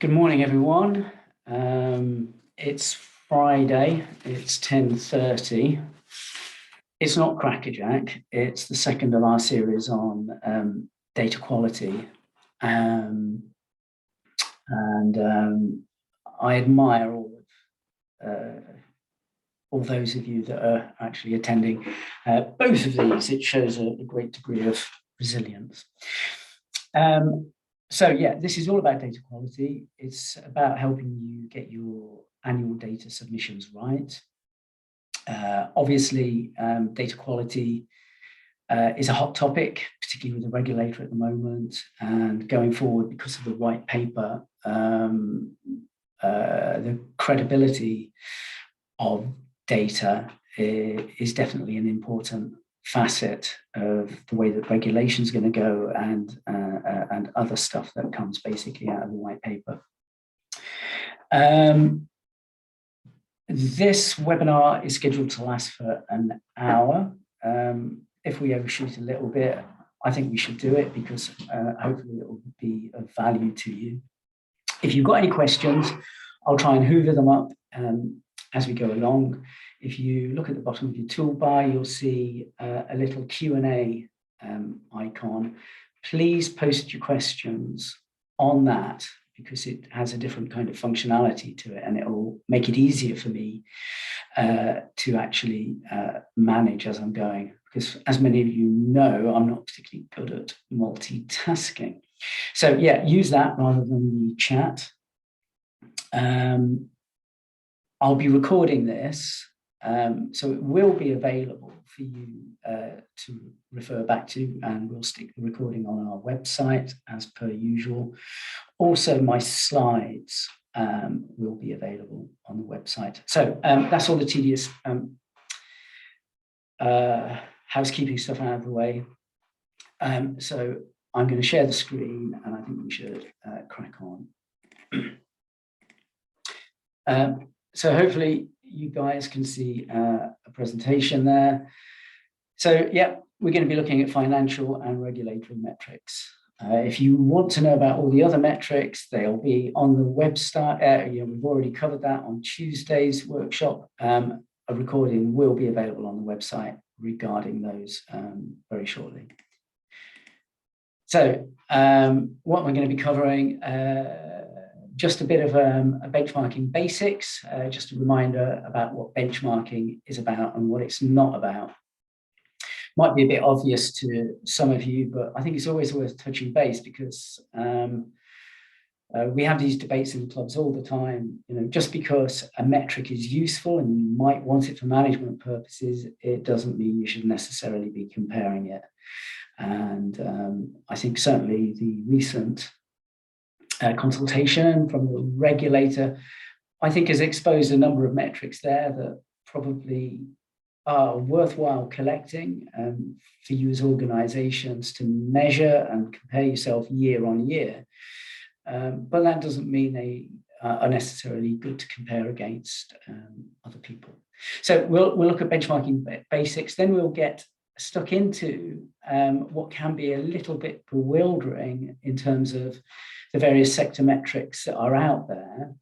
Good morning, everyone. It's Friday, it's 10:30. It's not Crackerjack, it's the second of our series on data quality. I admire all those of you that are actually attending both of these. It shows a great degree of resilience. So yeah, this is all about data quality. It's about helping you get your annual data submissions right. Obviously, data quality is a hot topic, particularly with the regulator at the moment, and going forward because of the white paper, the credibility of data is definitely an important facet of the way that regulation is going to go, and other stuff that comes basically out of the white paper. This webinar is scheduled to last for an hour. If we overshoot a little bit, I think we should do it because hopefully it will be of value to you. If you've got any questions, I'll try and hoover them up as we go along. If you look at the bottom of your toolbar, you'll see a little Q&A icon. Please post your questions on that because it has a different kind of functionality to it, and it will make it easier for me to actually manage as I'm going. Because as many of you know, I'm not particularly good at multitasking. So yeah, use that rather than the chat. I'll be recording this, so it will be available for you to refer back to, and we'll stick the recording on our website as per usual. Also, my slides will be available on the website. So that's all the tedious housekeeping stuff out of the way. So I'm going to share the screen, and I think we should crack on. So hopefully you guys can see a presentation there. So yeah, we're going to be looking at financial and regulatory metrics. If you want to know about all the other metrics, they'll be on the website. We've already covered that on Tuesday's workshop. A recording will be available on the website regarding those very shortly. So what we're going to be covering, just a bit of a benchmarking basics, just a reminder about what benchmarking is about and what it's not about. Might be a bit obvious to some of you, but I think it's always worth touching base because we have these debates in the clubs all the time. You know, just because a metric is useful and you might want it for management purposes, it doesn't mean you should necessarily be comparing it. And I think certainly the recent consultation from the regulator, I think, has exposed a number of metrics there that probably are worthwhile collecting for you as organizations to measure and compare yourself year on year. But that doesn't mean they are necessarily good to compare against other people. So we'll look at benchmarking basics, then we'll get stuck into what can be a little bit bewildering in terms of the various sector metrics that are out there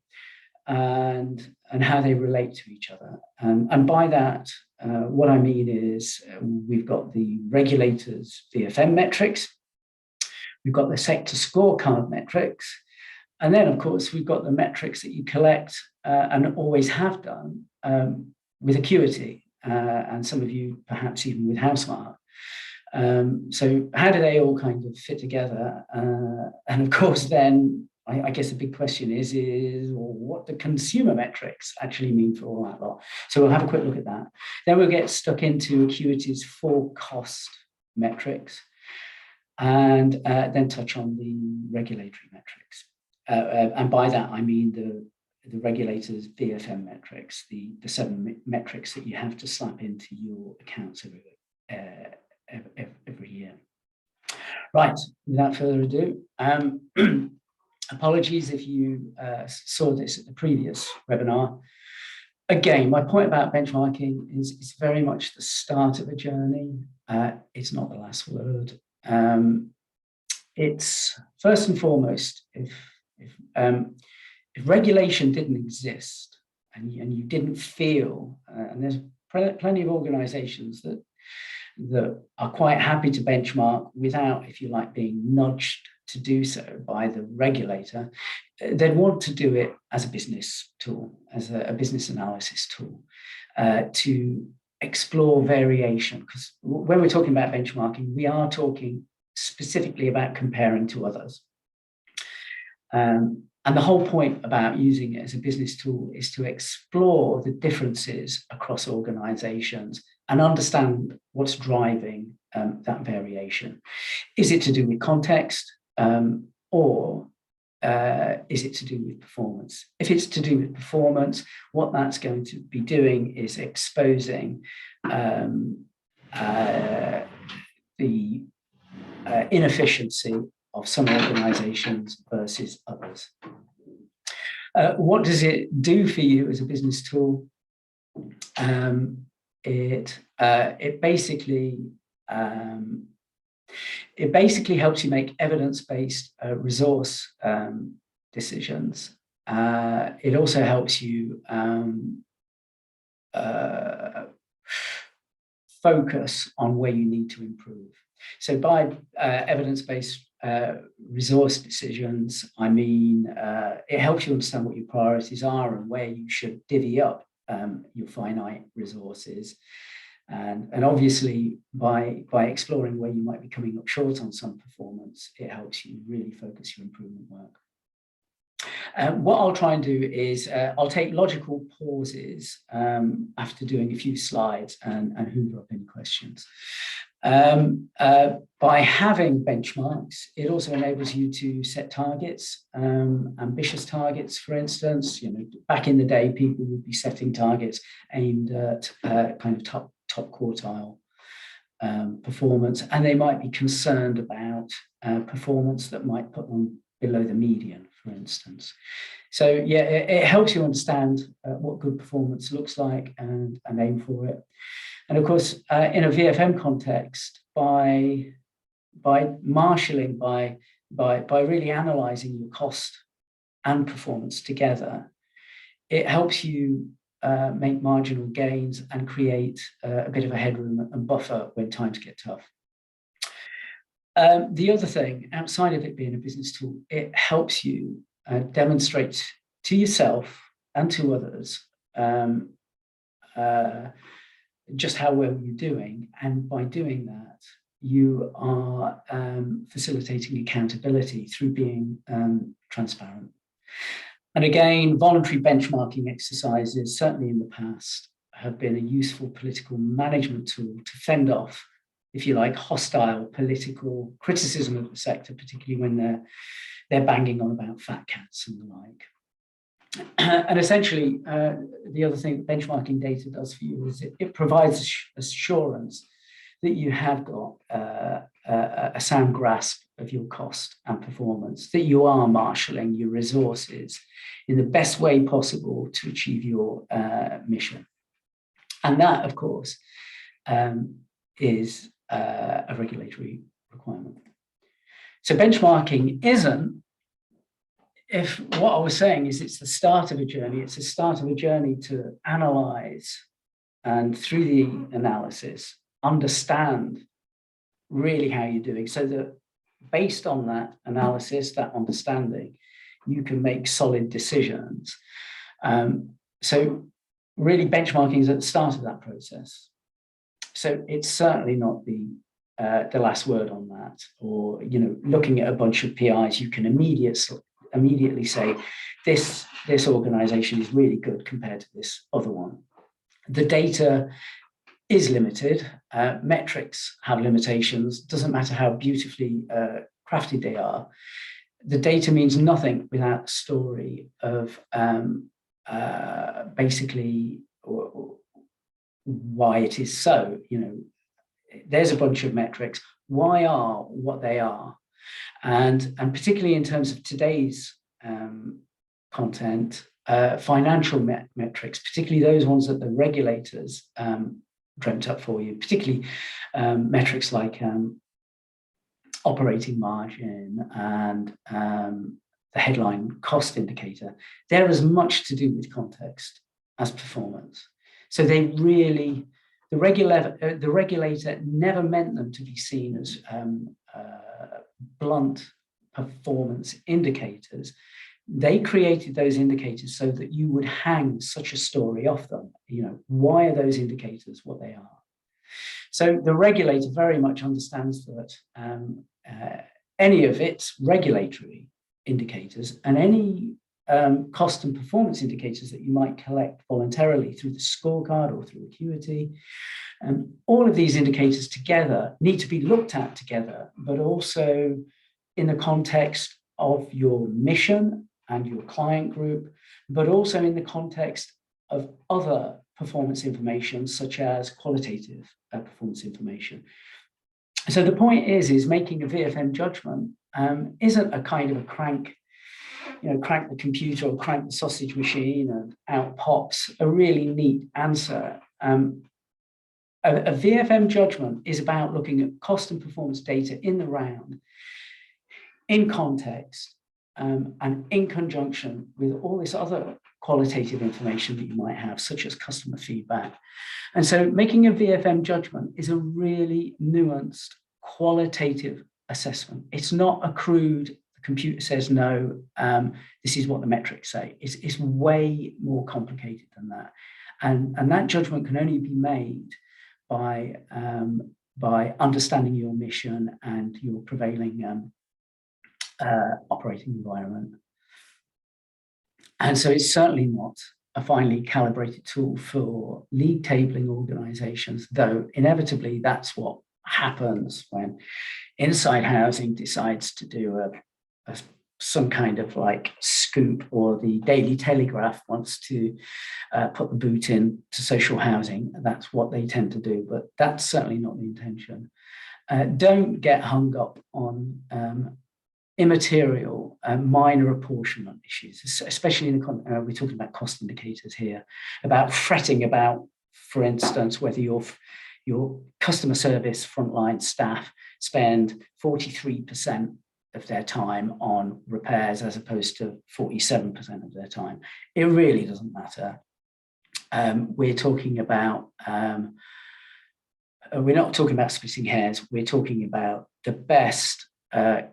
and how they relate to each other. And by that, what I mean is we've got the regulators' VFM metrics, we've got the sector scorecard metrics, and then, of course, we've got the metrics that you collect and always have done with Acuity, and some of you perhaps even with HouseMark. So how do they all kind of fit together? And of course, then I guess the big question is well, what do consumer metrics actually mean for all that lot? So we'll have a quick look at that. Then we'll get stuck into Acuity's 4 cost metrics, and then touch on the regulatory metrics. And by that, I mean the regulators' VFM metrics, the 7 metrics that you have to slap into your accounts every year. Right, without further ado, apologies if you saw this at the previous webinar. Again, my point about benchmarking is it's very much the start of a journey. It's not the last word. It's first and foremost, if if regulation didn't exist and you didn't feel, and there's plenty of organizations that are quite happy to benchmark without, if you like, being nudged to do so by the regulator, they'd want to do it as a business tool, as a business analysis tool, to explore variation. Because when we're talking about benchmarking, we are talking specifically about comparing to others. And the whole point about using it as a business tool is to explore the differences across organizations and understand what's driving that variation. Is it to do with context, or is it to do with performance? If it's to do with performance, what that's going to be doing is exposing the inefficiency of some organizations versus others. What does it do for you as a business tool? It basically helps you make evidence-based resource decisions. It also helps you focus on where you need to improve. So by evidence-based resource decisions, I mean, it helps you understand what your priorities are and where you should divvy up your finite resources. And obviously, by exploring where you might be coming up short on some performance, it helps you really focus your improvement work. What I'll try and do is I'll take logical pauses after doing a few slides and hoover up any questions. By having benchmarks, it also enables you to set targets, ambitious targets, for instance. Back in the day, people would be setting targets aimed at kind of top quartile performance, and they might be concerned about performance that might put them below the median, for instance. So yeah, it helps you understand what good performance looks like and aim for it. And of course, in a VFM context, by marshalling, by really analysing your cost and performance together, it helps you make marginal gains and create a bit of a headroom and buffer when times get tough. The other thing, outside of it being a business tool, it helps you demonstrate to yourself and to others just how well you're doing. And by doing that, you are facilitating accountability through being transparent. And again, voluntary benchmarking exercises, certainly in the past, have been a useful political management tool to fend off, if you like, hostile political criticism of the sector, particularly when they're banging on about fat cats and the like. And essentially, the other thing that benchmarking data does for you is it provides assurance that you have got a sound grasp of your cost and performance, that you are marshalling your resources in the best way possible to achieve your mission. And that, of course, is a regulatory requirement. So benchmarking isn't, if what I was saying is it's the start of a journey, it's the start of a journey to analyze and through the analysis, understand really how you're doing, so that based on that analysis, that understanding, you can make solid decisions. So really benchmarking is at the start of that process. So it's certainly not the last word on that, or looking at a bunch of PIs, you can immediately say this organization is really good compared to this other one. The data is limited. Metrics have limitations. Doesn't matter how beautifully crafted they are. The data means nothing without a story of basically why it is so. There's a bunch of metrics. Why are what they are? And particularly in terms of today's content, financial metrics, particularly those ones that the regulators dreamt up for you, particularly metrics like operating margin and the headline cost indicator, they're as much to do with context as performance. So they really, the regulator never meant them to be seen as blunt performance indicators. They created those indicators so that you would hang such a story off them. Why are those indicators what they are? So the regulator very much understands that any of its regulatory indicators and any cost and performance indicators that you might collect voluntarily through the scorecard or through Acuity, all of these indicators together need to be looked at together, but also in the context of your mission and your client group, but also in the context of other performance information, such as qualitative performance information. So the point is making a VFM judgment isn't a kind of a crank the computer or crank the sausage machine and out pops a really neat answer. A VFM judgment is about looking at cost and performance data in the round, in context, and in conjunction with all this other qualitative information that you might have, such as customer feedback. And so making a VFM judgment is a really nuanced, qualitative assessment. It's not a crude, the computer says no, this is what the metrics say. It's way more complicated than that. And that judgment can only be made by understanding your mission and your prevailing operating environment. And so it's certainly not a finely calibrated tool for league tabling organizations, though inevitably that's what happens when Inside Housing decides to do some kind of like scoop, or the Daily Telegraph wants to put the boot in to social housing. That's what they tend to do, but that's certainly not the intention. Don't get hung up on immaterial minor apportionment issues, especially in the we're talking about cost indicators here, about fretting about, for instance, whether your customer service frontline staff spend 43% of their time on repairs as opposed to 47% of their time. It really doesn't matter. We're talking about we're not talking about splitting hairs. We're talking about the best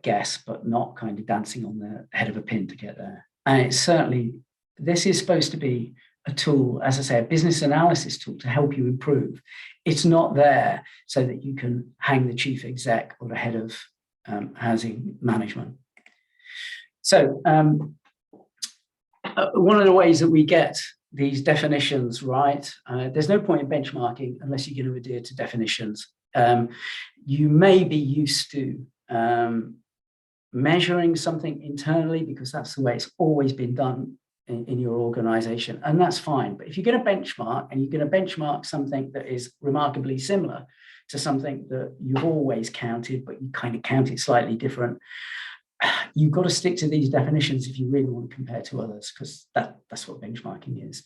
guess, but not kind of dancing on the head of a pin to get there. And it's certainly, this is supposed to be a tool, as I say, a business analysis tool to help you improve. It's not there so that you can hang the chief exec or the head of housing management. So one of the ways that we get these definitions right, there's no point in benchmarking unless you're going to adhere to definitions. You may be used to measuring something internally because that's the way it's always been done in your organization, and that's fine. But if you're going to benchmark, and you're going to benchmark something that is remarkably similar to something that you've always counted, but you kind of count it slightly different, you've got to stick to these definitions if you really want to compare to others, because that's what benchmarking is.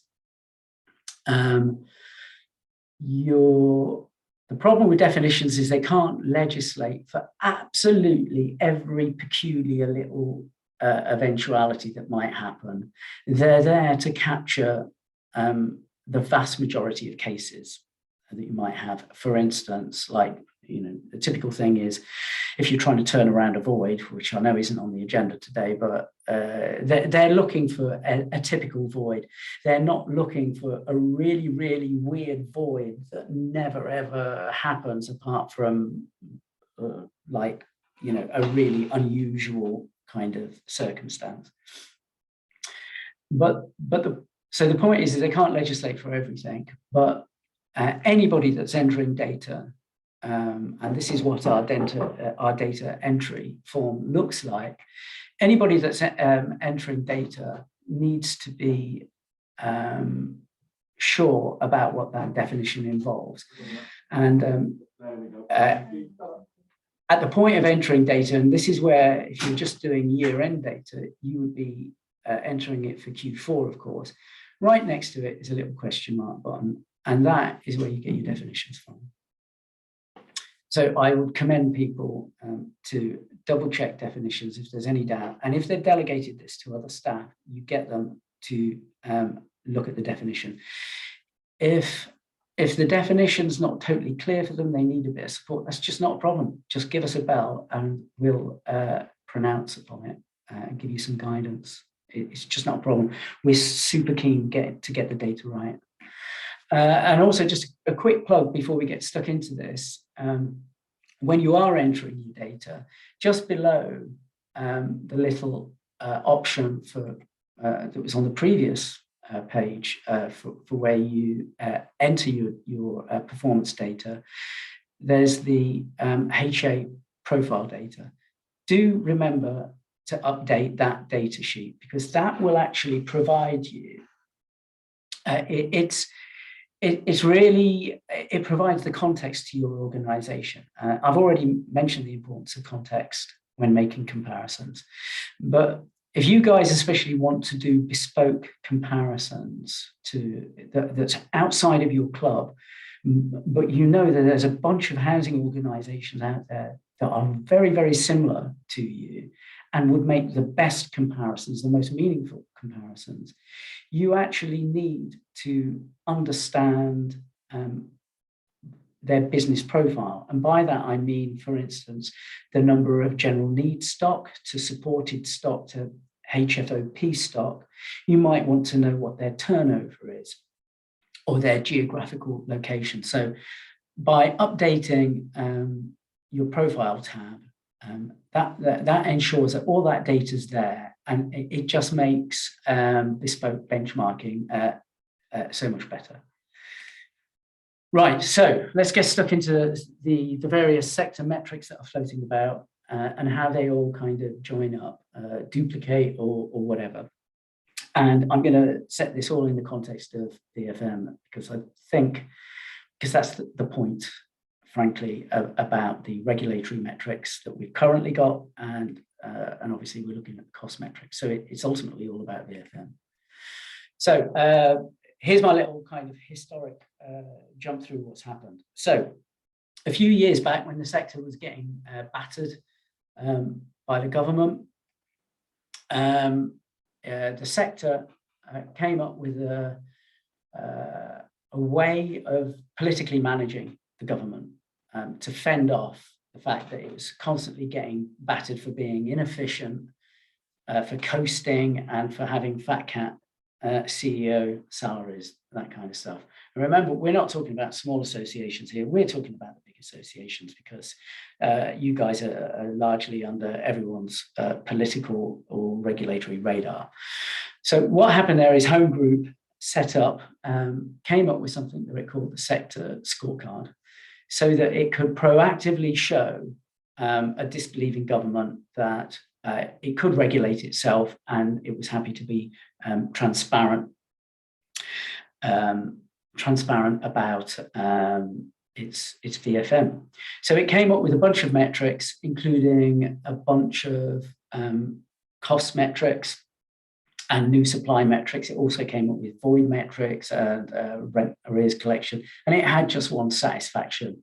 The problem with definitions is they can't legislate for absolutely every peculiar little eventuality that might happen. They're there to capture the vast majority of cases that you might have. For instance, like, the typical thing is if you're trying to turn around a void, which I know isn't on the agenda today, but they're looking for a typical void. They're not looking for a really, really weird void that never ever happens apart from a really unusual kind of circumstance. So the point is they can't legislate for everything, but anybody that's entering data, and this is what our data entry form looks like. Anybody that's entering data needs to be sure about what that definition involves. And at the point of entering data, and this is where, if you're just doing year-end data, you would be entering it for Q4, of course. Right next to it is a little question mark button, and that is where you get your definitions from. So I would commend people to double check definitions if there's any doubt. And if they've delegated this to other staff, you get them to look at the definition. If the definition's not totally clear for them, they need a bit of support, that's just not a problem. Just give us a bell and we'll pronounce upon it and give you some guidance. It's just not a problem. We're super keen to get the data right. And also just a quick plug before we get stuck into this. When you are entering your data, just below the little option for that was on the previous page for where you enter your performance data, there's the HA profile data. Do remember to update that data sheet, because that will actually provide you, it provides the context to your organization. I've already mentioned the importance of context when making comparisons, but if you guys especially want to do bespoke comparisons that's outside of your club, but you know that there's a bunch of housing organizations out there that are very, very similar to you and would make the best comparisons, the most meaningful comparisons, you actually need to understand their business profile. And by that, I mean, for instance, the number of general needs stock to supported stock to HFOP stock. You might want to know what their turnover is or their geographical location. So by updating your profile tab, that ensures that all that data is there, and it just makes bespoke benchmarking so much better. Right, so let's get stuck into the various sector metrics that are floating about and how they all kind of join up, duplicate or whatever. And I'm going to set this all in the context of VFM, because I think, because that's the point, frankly, about the regulatory metrics that we've currently got, and obviously we're looking at the cost metrics. So it's ultimately all about VFM. So here's my little kind of historic jump through what's happened. So a few years back, when the sector was getting battered by the government, the sector came up with a way of politically managing the government to fend off the fact that it was constantly getting battered for being inefficient, for coasting, and for having fat cat CEO salaries, that kind of stuff. And remember, we're not talking about small associations here. We're talking about the big associations, because you guys are largely under everyone's political or regulatory radar. So what happened there is Home Group set up, came up with something that it called the sector scorecard, so that it could proactively show a disbelieving government that it could regulate itself, and it was happy to be transparent about its VFM. So it came up with a bunch of metrics, including a bunch of cost metrics and new supply metrics. It also came up with void metrics and rent arrears collection, and it had just one satisfaction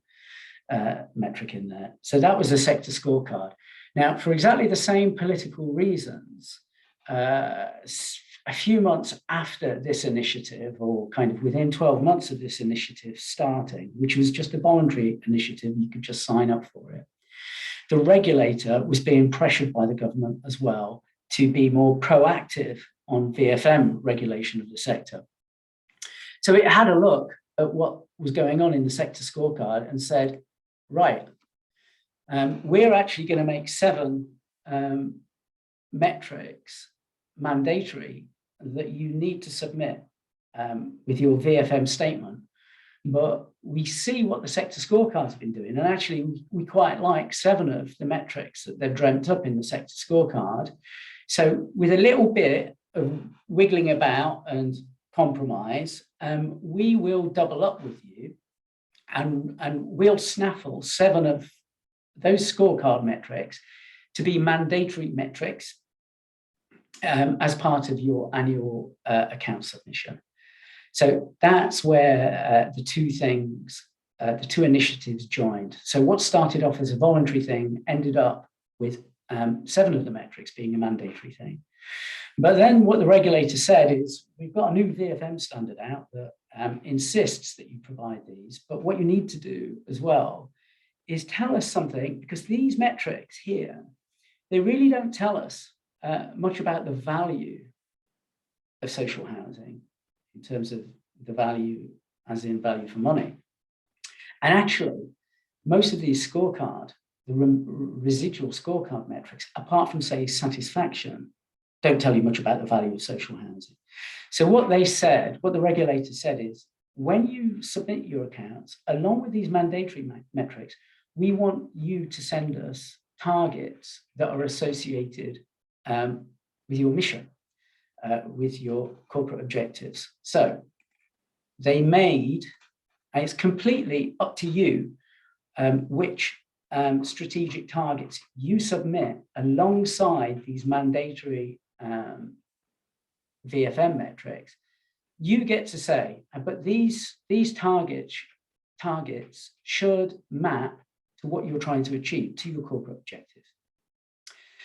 metric in there. So that was the sector scorecard. Now, for exactly the same political reasons, a few months after this initiative, or kind of within 12 months of this initiative starting, which was just a voluntary initiative, you could just sign up for it, the regulator was being pressured by the government as well to be more proactive on VFM regulation of the sector. So it had a look at what was going on in the sector scorecard and said, right, we're actually going to make 7 metrics mandatory that you need to submit with your VFM statement. But we see what the sector scorecards have been doing, and actually we quite like 7 of the metrics that they've dreamt up in the sector scorecard. So with a little bit of wiggling about and compromise, we will double up with you, and we'll snaffle 7 of those scorecard metrics to be mandatory metrics as part of your annual account submission. So that's where the two things the two initiatives joined. So what started off as a voluntary thing ended up with 7 of the metrics being a mandatory thing. But then what the regulator said is, we've got a new VFM standard out that insists that you provide these, but what you need to do as well is tell us something, because these metrics here, they really don't tell us much about the value of social housing in terms of the value as in value for money. And actually, most of these scorecard, the residual scorecard metrics, apart from, say, satisfaction, don't tell you much about the value of social housing. So what they said, what the regulator said is, when you submit your accounts, along with these mandatory metrics, we want you to send us targets that are associated with your mission, with your corporate objectives. So they made, and it's completely up to you which strategic targets you submit alongside these mandatory VFM metrics. You get to say, but these targets should map to what you're trying to achieve, to your corporate objectives.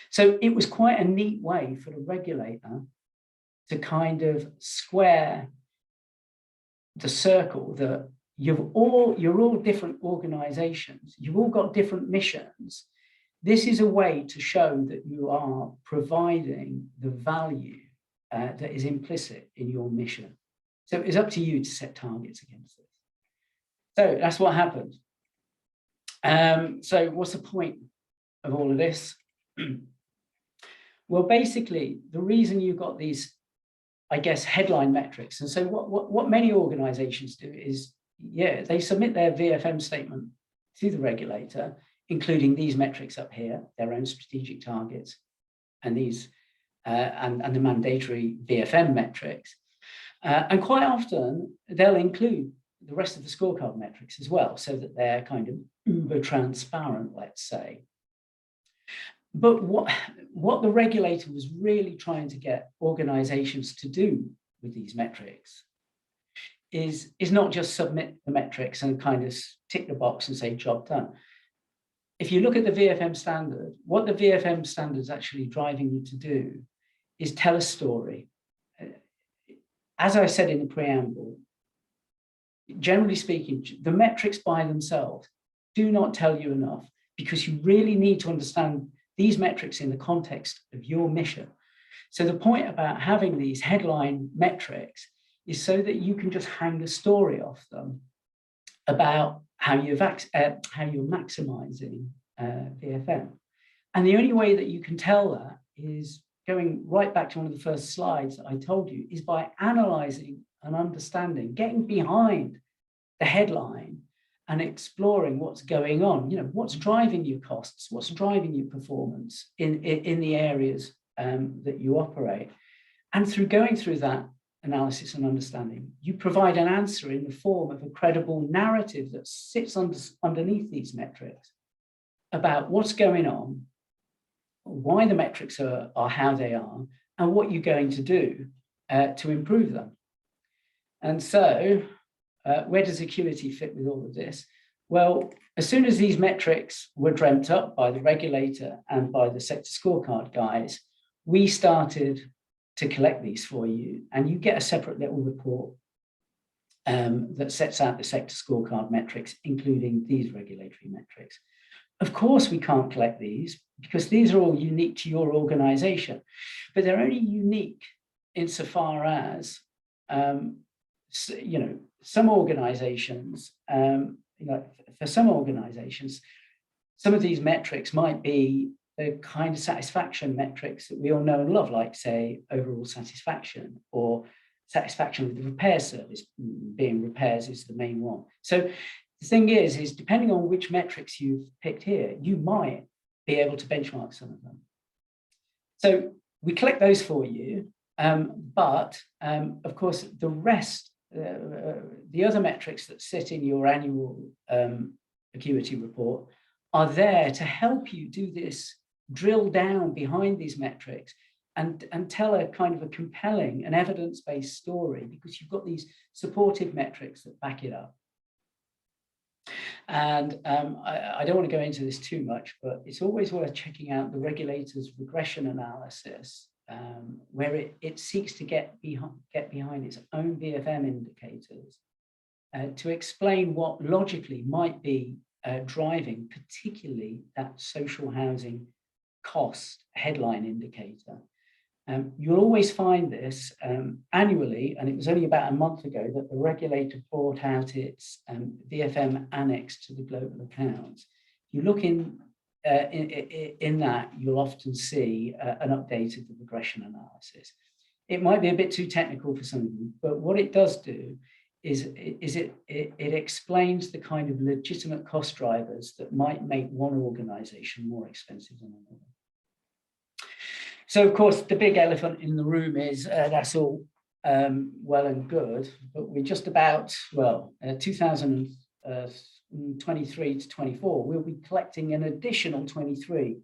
So it was quite a neat way for the regulator to kind of square the circle that you're all different organizations, you've all got different missions. This is a way to show that you are providing the value that is implicit in your mission. So it's up to you to set targets against this. So that's what happened. So what's the point of all of this? Well, basically, the reason you've got these, I guess, headline metrics, and so what many organizations do is, yeah, they submit their VFM statement to the regulator, including these metrics up here, their own strategic targets, and these and the mandatory VFM metrics. And quite often, they'll include the rest of the scorecard metrics as well, so that they're kind of uber transparent, let's say. But what the regulator was really trying to get organizations to do with these metrics is not just submit the metrics and kind of tick the box and say, job done. If you look at the VFM standard, what the VFM standard is actually driving you to do is tell a story. As I said in the preamble, generally speaking, the metrics by themselves do not tell you enough, because you really need to understand these metrics in the context of your mission. So the point about having these headline metrics is so that you can just hang a story off them about how you're maximizing VFM. And the only way that you can tell that is going right back to one of the first slides I told you, is by analyzing and understanding, getting behind the headline and exploring what's going on. You know, what's driving your costs, what's driving your performance in the areas that you operate. And through going through that analysis and understanding, you provide an answer in the form of a credible narrative that sits underneath these metrics about what's going on, why the metrics are how they are, and what you're going to do to improve them. And so where does Acuity fit with all of this? Well, as soon as these metrics were dreamt up by the regulator and by the sector scorecard guys, we started to collect these for you, and you get a separate little report that sets out the sector scorecard metrics, including these regulatory metrics. Of course, we can't collect these because these are all unique to your organization, but they're only unique insofar as, some organizations, for some organizations, some of these metrics might be the kind of satisfaction metrics that we all know and love, like, say, overall satisfaction or satisfaction with the repair service. Being repairs is the main one. So the thing is depending on which metrics you've picked here, you might be able to benchmark some of them. So we collect those for you, but of course, the rest, the other metrics that sit in your annual Acuity report are there to help you do this drill down behind these metrics and tell a kind of a compelling and evidence-based story, because you've got these supportive metrics that back it up. And I don't want to go into this too much, but it's always worth checking out the regulator's regression analysis, where it seeks to get behind its own VFM indicators to explain what logically might be driving particularly that social housing cost headline indicator. You'll always find this annually, and it was only about a month ago that the regulator brought out its VFM annex to the global accounts. You look in that, you'll often see an update of the regression analysis. It might be a bit too technical for some of you, but what it does do is it explains the kind of legitimate cost drivers that might make one organization more expensive than another. So, of course, the big elephant in the room is that's all well and good, but we're just about, 2023 to 24, we'll be collecting an additional 23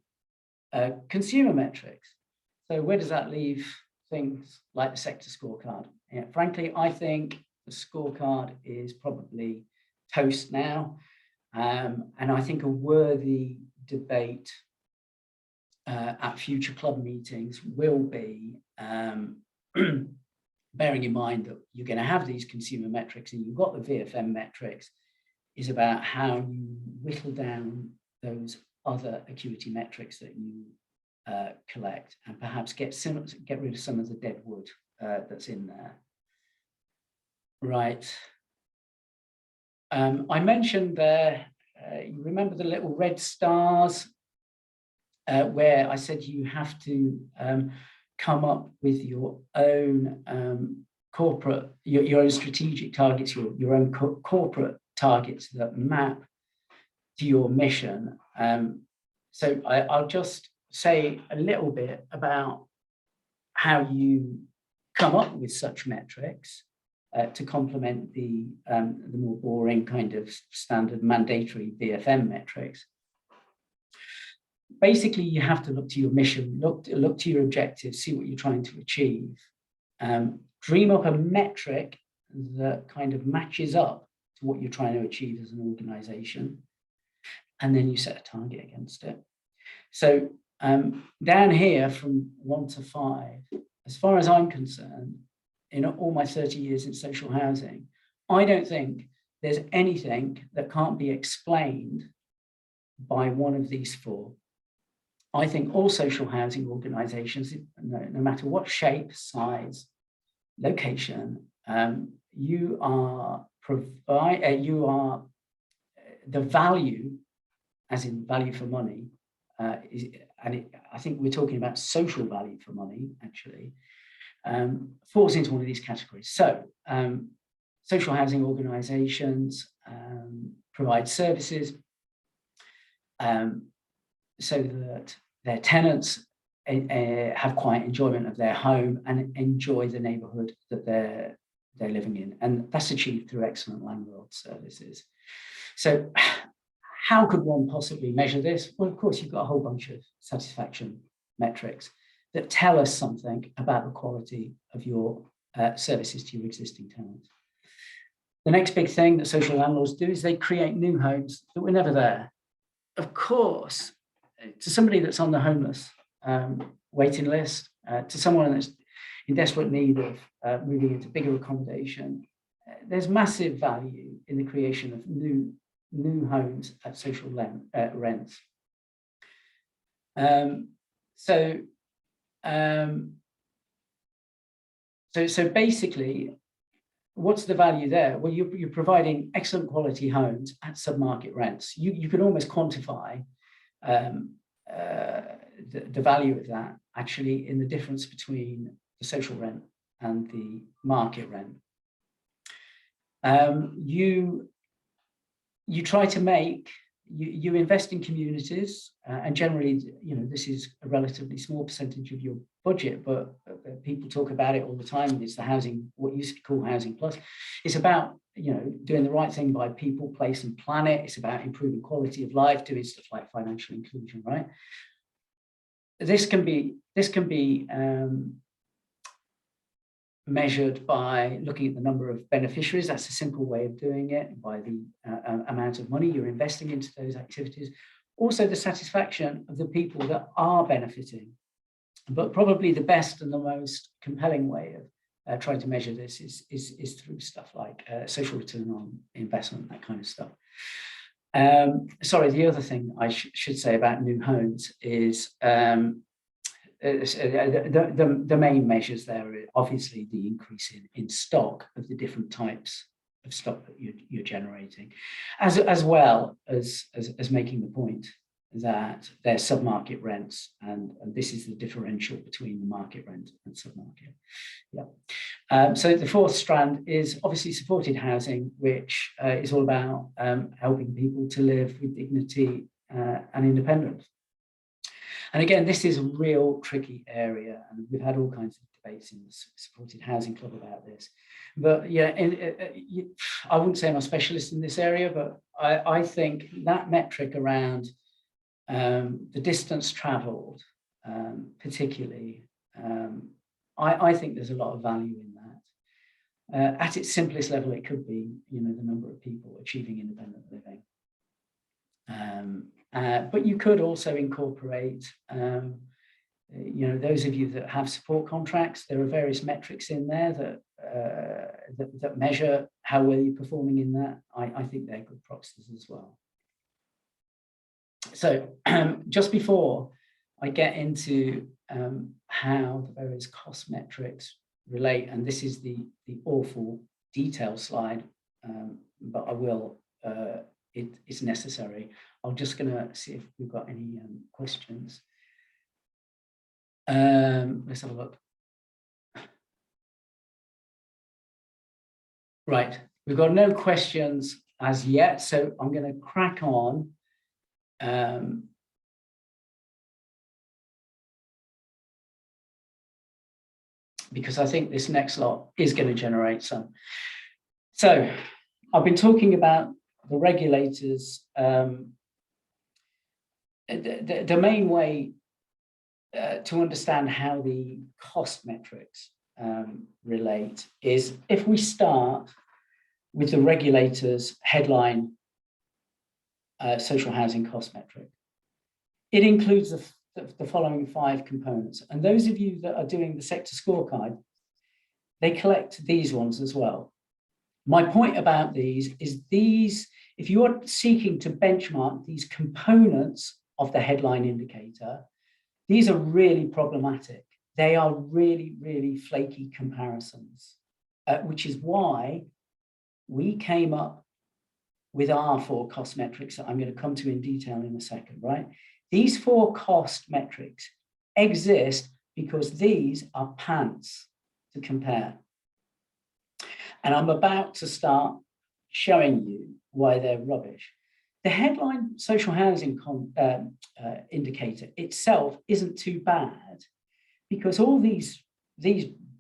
consumer metrics. So where does that leave things like the sector scorecard? Yeah, frankly, I think the scorecard is probably toast now, and I think a worthy debate at future club meetings will be bearing in mind that you're going to have these consumer metrics and you've got the VFM metrics, is about how you whittle down those other Acuity metrics that you collect, and perhaps get rid of some of the dead wood that's in there. Right. I mentioned there, you remember the little red stars where I said you have to come up with your own corporate, your own strategic targets, your own corporate targets that map to your mission. So I'll just say a little bit about how you come up with such metrics to complement the more boring kind of standard mandatory VFM metrics. Basically, you have to look to your mission, look to your objectives, see what you're trying to achieve, dream up a metric that kind of matches up to what you're trying to achieve as an organization, and then you set a target against it. So down here from 1 to 5, as far as I'm concerned, in all my 30 years in social housing, I don't think there's anything that can't be explained by one of these 4. I think all social housing organizations, no matter what shape, size, location, you are the value, as in value for money, I think we're talking about social value for money, actually, falls into one of these categories. So social housing organizations provide services so that their tenants have quiet enjoyment of their home and enjoy the neighborhood that they're living in. And that's achieved through excellent landlord services. So how could one possibly measure this? Well, of course, you've got a whole bunch of satisfaction metrics that tell us something about the quality of your services to your existing tenants. The next big thing that social landlords do is they create new homes that were never there. Of course, to somebody that's on the homeless waiting list, to someone that's in desperate need of moving into bigger accommodation, there's massive value in the creation of new homes at social rents. So basically, what's the value there? Well, you're providing excellent quality homes at sub-market rents. You can almost quantify the value of that actually in the difference between the social rent and the market rent. You try to make, you invest in communities, and generally, this is a relatively small percentage of your budget, but people talk about it all the time. It's the housing, what used to be called Housing Plus. It's about, doing the right thing by people, place, and planet. It's about improving quality of life, doing stuff like financial inclusion, right? This can be measured by looking at the number of beneficiaries. That's a simple way of doing it, by the amount of money you're investing into those activities. Also, the satisfaction of the people that are benefiting. But probably the best and the most compelling way of trying to measure this is through stuff like social return on investment, that kind of stuff. Sorry, the other thing I should say about new homes is the main measures there are obviously the increase in stock of the different types of stock that you're generating, as well as making the point that they're submarket rents, and this is the differential between the market rent and submarket. Yeah. So the fourth strand is obviously supported housing, which is all about helping people to live with dignity and independence. And again, this is a real tricky area, and we've had all kinds of debates in the supported housing club about this. But yeah, I wouldn't say I'm a specialist in this area, but I think that metric around the distance travelled, particularly, I think there's a lot of value in that. At its simplest level, it could be, the number of people achieving independent living. But you could also incorporate, those of you that have support contracts. There are various metrics in there that measure how well you're performing in that. I think they're good proxies as well. So just before I get into how the various cost metrics relate, and this is the awful detail slide, but I will, it's necessary. I'm just going to see if we've got any questions. Let's have a look. Right, we've got no questions as yet, so I'm going to crack on. Because I think this next lot is going to generate some. So I've been talking about the regulators. The main way to understand how the cost metrics relate is if we start with the regulators' headline social housing cost metric. It includes the following 5 components. And those of you that are doing the sector scorecard, they collect these ones as well. My point about these is if you are seeking to benchmark these components of the headline indicator, these are really problematic. They are really, really flaky comparisons, which is why we came up with our 4 cost metrics that I'm going to come to in detail in a second, right? These 4 cost metrics exist because these are pants to compare. And I'm about to start showing you why they're rubbish. The headline social housing indicator itself isn't too bad because all these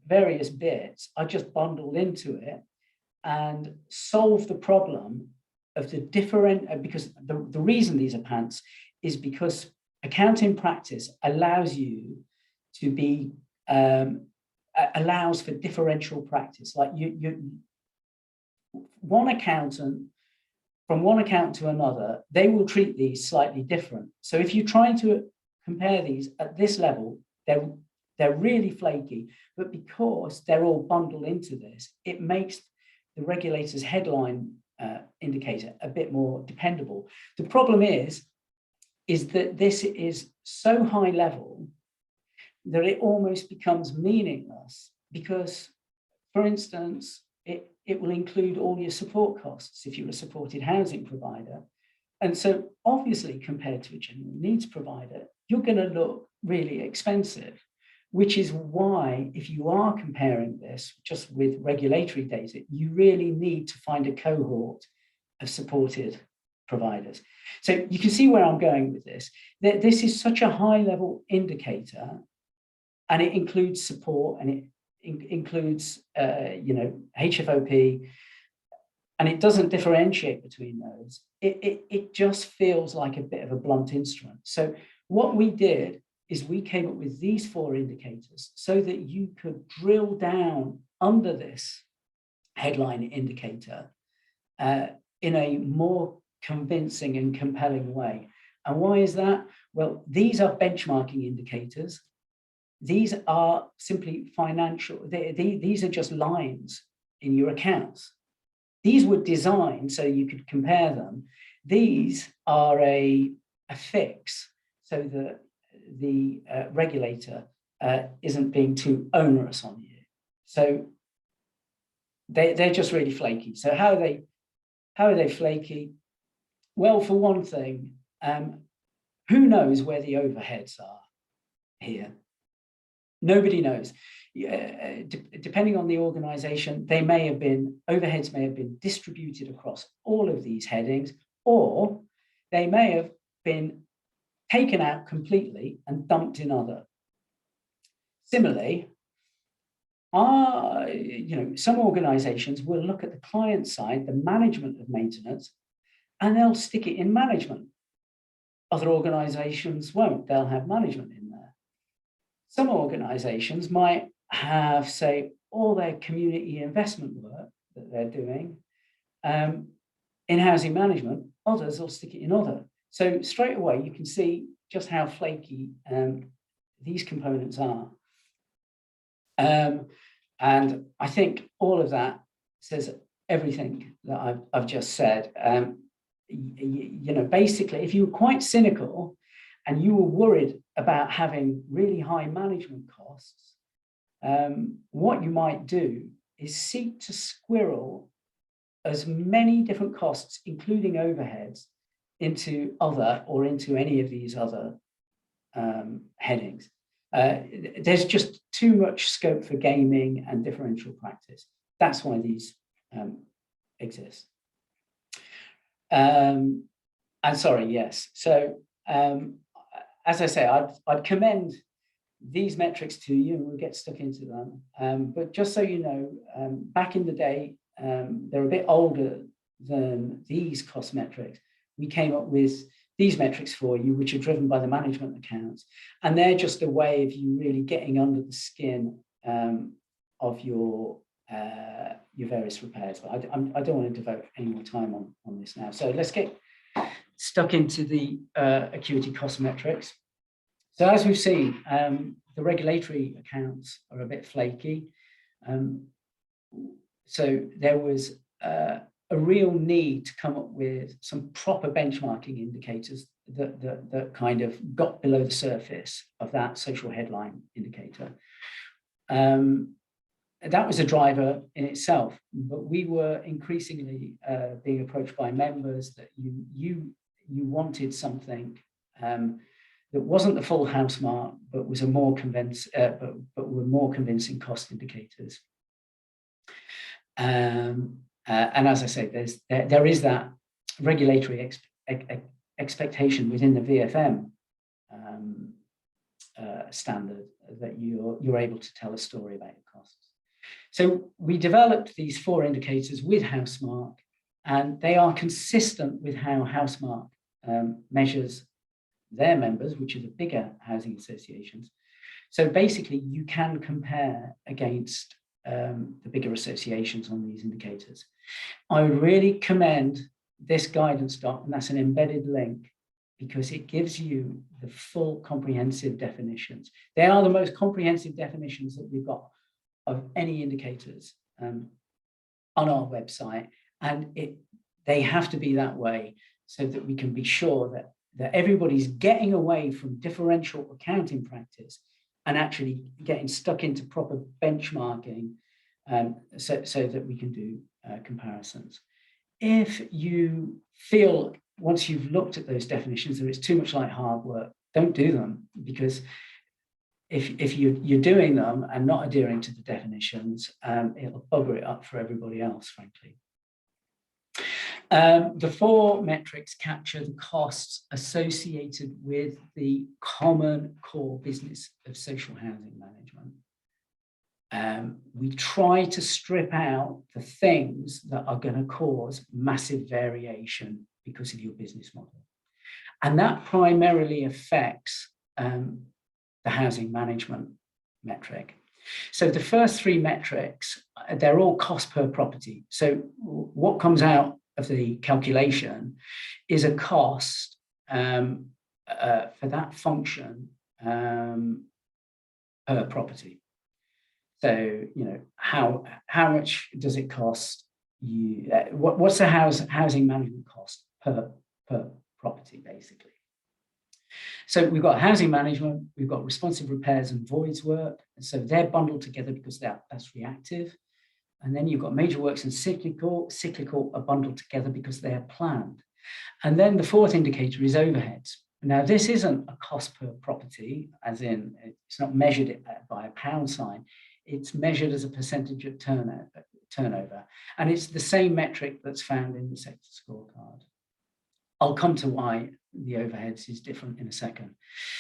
various bits are just bundled into it and solve the problem of the different, because the reason these are pants is because accounting practice allows you to be, allows for differential practice. Like one accountant, from one accountant to another, they will treat these slightly different. So if you're trying to compare these at this level, they're really flaky, but because they're all bundled into this, it makes the regulator's headline indicator a bit more dependable. The problem is that this is so high level that it almost becomes meaningless because, for instance, it will include all your support costs if you're a supported housing provider. And so obviously compared to a general needs provider, you're going to look really expensive, which is why if you are comparing this just with regulatory data, you really need to find a cohort of supported providers. So you can see where I'm going with this. This is such a high level indicator, and it includes support, and it includes HFOP, and it doesn't differentiate between those. It just feels like a bit of a blunt instrument. So what we did is we came up with these 4 indicators so that you could drill down under this headline indicator in a more convincing and compelling way. And why is that? Well, these are benchmarking indicators. These are simply financial. These are just lines in your accounts. These were designed so you could compare them. These are a fix so that the regulator isn't being too onerous on you. So they're just really flaky. So how are they flaky? Well, for one thing, who knows where the overheads are here? Nobody knows. Depending on the organization, overheads may have been distributed across all of these headings, or they may have been taken out completely and dumped in other. Similarly, some organizations will look at the client side, the management of maintenance, and they'll stick it in management. Other organizations won't, they'll have management in there. Some organizations might have, say, all their community investment work that they're doing in housing management, others will stick it in other. So straight away, you can see just how flaky these components are. And I think all of that says everything that I've just said. Basically, if you were quite cynical and you were worried about having really high management costs, what you might do is seek to squirrel as many different costs, including overheads, into other or into any of these other headings. There's just too much scope for gaming and differential practice. That's why these exist. And sorry, yes. So as I say, I'd commend these metrics to you, and we'll get stuck into them. But just so you know, back in the day, they're a bit older than these cost metrics. We came up with these metrics for you, which are driven by the management accounts, and they're just a way of you really getting under the skin of your various repairs. But I don't want to devote any more time on this now. So let's get stuck into the Acuity cost metrics. So as we've seen, the regulatory accounts are a bit flaky. So there was a real need to come up with some proper benchmarking indicators that kind of got below the surface of that social headline indicator. That was a driver in itself, but we were increasingly being approached by members that you wanted something that wasn't the full HouseMark, but was a more but were more convincing cost indicators. And as I say, there is that regulatory expectation within the VFM standard that you're able to tell a story about your costs. So we developed these 4 indicators with HouseMark, and they are consistent with how HouseMark measures their members, which are the bigger housing associations. So basically, you can compare against the bigger associations on these indicators. I would really commend this guidance doc, and that's an embedded link, because it gives you the full comprehensive definitions. They are the most comprehensive definitions that we've got of any indicators on our website, and they have to be that way so that we can be sure that everybody's getting away from differential accounting practice and actually getting stuck into proper benchmarking, so that we can do comparisons. If you feel, once you've looked at those definitions, that it's too much like hard work, don't do them, because if you're doing them and not adhering to the definitions, it'll bugger it up for everybody else, frankly. The 4 metrics capture the costs associated with the common core business of social housing management. We try to strip out the things that are going to cause massive variation because of your business model. And that primarily affects the housing management metric. So the first three metrics, they're all cost per property. So what comes out of the calculation is a cost for that function per property. So, how much does it cost you? What's the housing management cost per property, basically? So we've got housing management, we've got responsive repairs and voids work. And so they're bundled together because that's reactive. And then you've got major works and cyclical are bundled together because they're planned. And then the fourth indicator is overheads. Now, this isn't a cost per property, as in it's not measured by a pound sign. It's measured as a percentage of turnover. And it's the same metric that's found in the sector scorecard. I'll come to why the overheads is different in a second.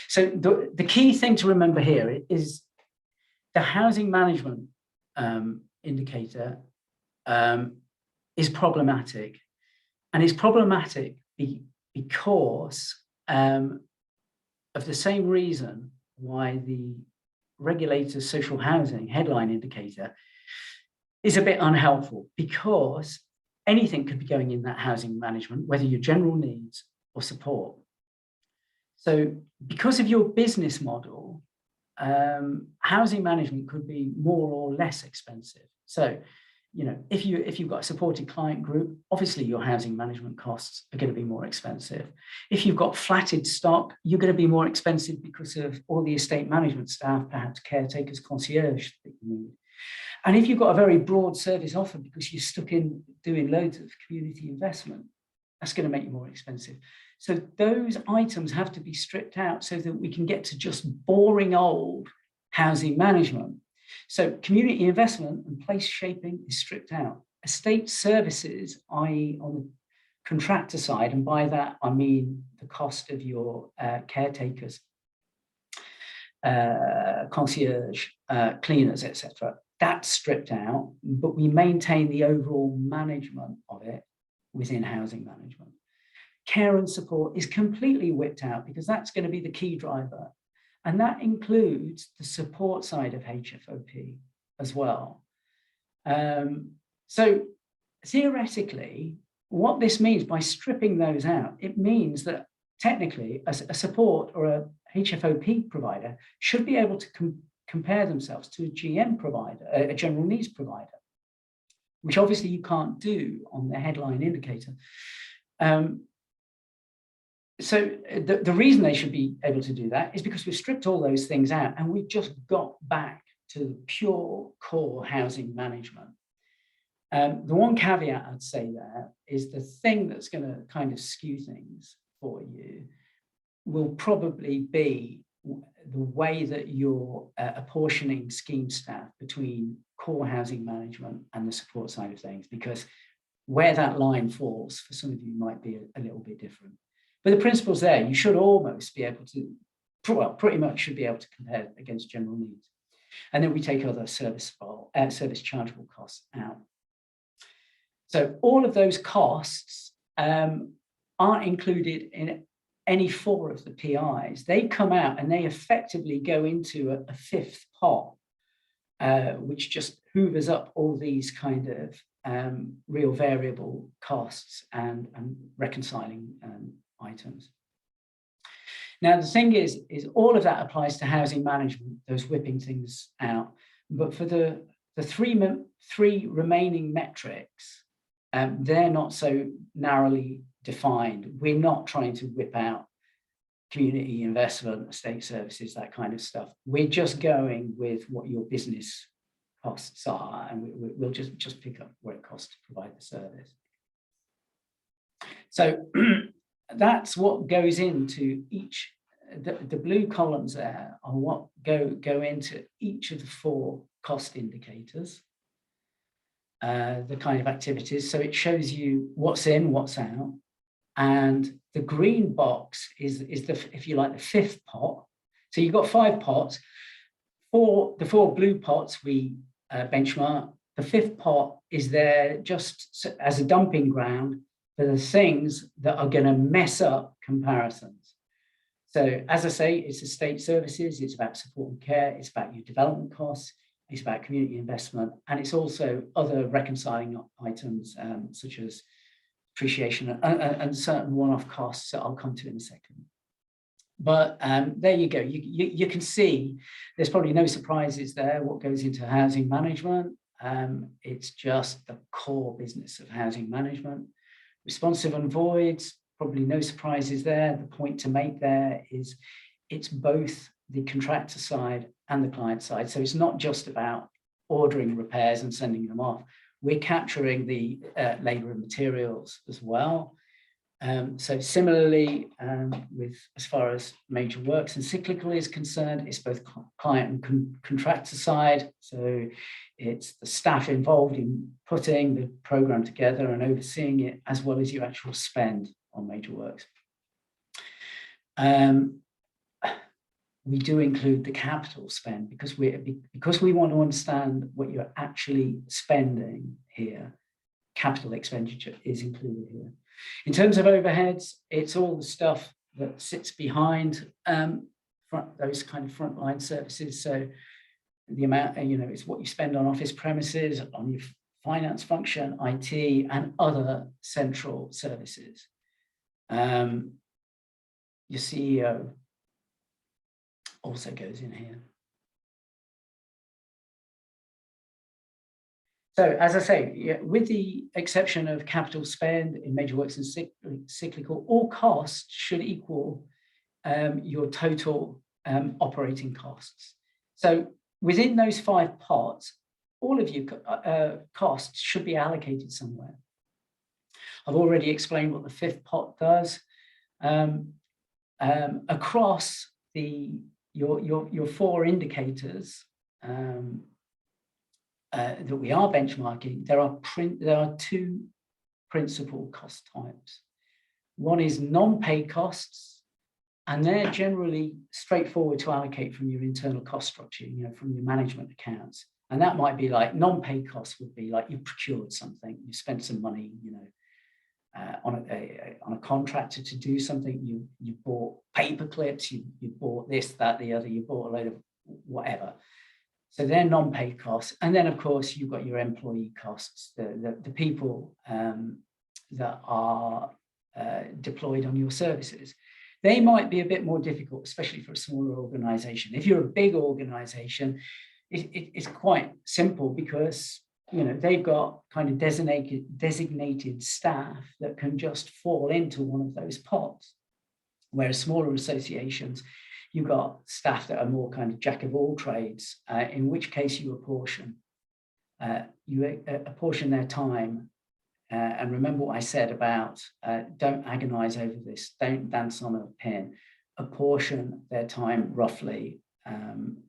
So the key thing to remember here is the housing management indicator is problematic. And it's problematic because of the same reason why the regulator's social housing headline indicator is a bit unhelpful, because anything could be going in that housing management, whether your general needs or support. So because of your business model, housing management could be more or less expensive. So, if you've got a supported client group, obviously your housing management costs are going to be more expensive. If you've got flatted stock, you're going to be more expensive because of all the estate management staff, perhaps caretakers, concierge that you need. And if you've got a very broad service offer because you're stuck in doing loads of community investment, that's going to make you more expensive. So those items have to be stripped out so that we can get to just boring old housing management. So community investment and place shaping is stripped out. Estate services, i.e. on the contractor side, and by that I mean the cost of your caretakers, concierge, cleaners, etc. That's stripped out, but we maintain the overall management of it within housing management. Care and support is completely whipped out because that's going to be the key driver. And that includes the support side of HFOP as well. So theoretically, what this means by stripping those out, it means that technically a support or a HFOP provider should be able to compare themselves to a GM provider, a general needs provider, which obviously you can't do on the headline indicator. So the reason they should be able to do that is because we've stripped all those things out and we've just got back to the pure core housing management. The one caveat I'd say there is the thing that's going to kind of skew things for you will probably be the way that you're apportioning scheme staff between core housing management and the support side of things, because where that line falls for some of you might be a little bit different. But the principle's there. You should almost be able to, well, pretty much should be able to compare against general needs. And then we take other service chargeable costs out. So all of those costs aren't included in any four of the PIs. They come out and they effectively go into a fifth pot, which just hoovers up all these kind of real variable costs and reconciling items. Now, the thing is all of that applies to housing management, those whipping things out. But for the three remaining metrics, they're not so narrowly defined. We're not trying to whip out community investment, estate services, that kind of stuff. We're just going with what your business costs are, and we'll just pick up what it costs to provide the service. So that's what goes into each, the blue columns there are what go into each of the four cost indicators, the kind of activities. So it shows you what's in, what's out. And the green box is the, if you like, the fifth pot. So you've got 5 pots. The four blue pots we benchmark. The fifth pot is there just as a dumping ground for the things that are going to mess up comparisons. So as I say, it's estate services, it's about support and care, it's about your development costs, it's about community investment, and it's also other reconciling items such as depreciation and certain one-off costs that I'll come to in a second. But there you go. You can see there's probably no surprises there. What goes into housing management? It's just the core business of housing management. Responsive and voids, probably no surprises there. The point to make there is it's both the contractor side and the client side. So it's not just about ordering repairs and sending them off. We're capturing the labor and materials as well. So similarly, with as far as major works and cyclical is concerned, it's both client and contractor side. So it's the staff involved in putting the program together and overseeing it, as well as your actual spend on major works. We do include the capital spend because we want to understand what you're actually spending here. Capital expenditure is included here. In terms of overheads, it's all the stuff that sits behind those kind of frontline services. So the amount, it's what you spend on office premises, on your finance function, IT, and other central services. Your CEO also goes in here. So as I say, with the exception of capital spend in major works and cyclical, all costs should equal your total operating costs. So within those 5 pots, all of your costs should be allocated somewhere. I've already explained what the 5th pot does. Across your 4 indicators that we are benchmarking, there are 2 principal cost types. One is non-paid costs, and they're generally straightforward to allocate from your internal cost structure, from your management accounts. And that might be like non-paid costs would be like you procured something, you spent some money, on a contractor to do something. You bought paper clips, you bought this, that, the other, you bought a load of whatever. So they're non-paid costs. And then, of course, you've got your employee costs, the people that are deployed on your services. They might be a bit more difficult, especially for a smaller organization. If you're a big organization, it's quite simple because they've got kind of designated staff that can just fall into one of those pots. Whereas smaller associations, you've got staff that are more kind of jack of all trades, in which case you apportion their time. And remember what I said about don't agonize over this, don't dance on a pin, apportion their time roughly,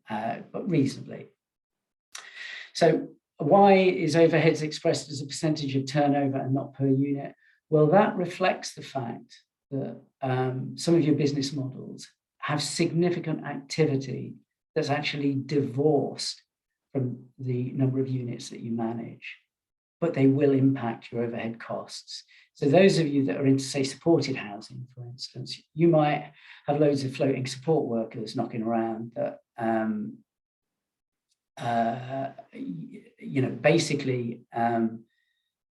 but reasonably. So why is overheads expressed as a percentage of turnover and not per unit? Well, that reflects the fact that some of your business models have significant activity that's actually divorced from the number of units that you manage, but they will impact your overhead costs. So those of you that are into, say, supported housing, for instance, you might have loads of floating support workers knocking around that, basically